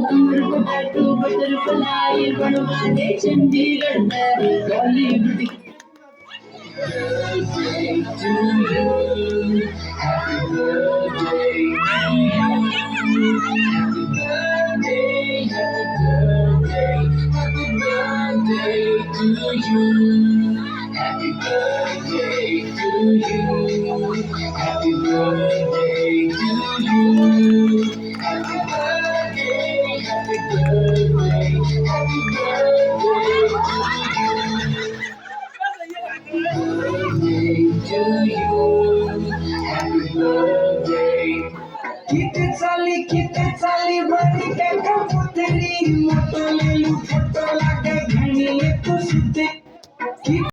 कमर को tattoo butterfly बनवा दे चंडीगढ़ में Bollywood birthday to you. Happy birthday to you. Happy birthday, happy birthday to you. Happy birthday to you. Happy birthday to you. Happy birthday, happy birthday, happy birthday to you. Birthday to you. Happy birthday. किती चाली बनी काय कबूतरी मोटो ले लू photo लागे घणी तू सुते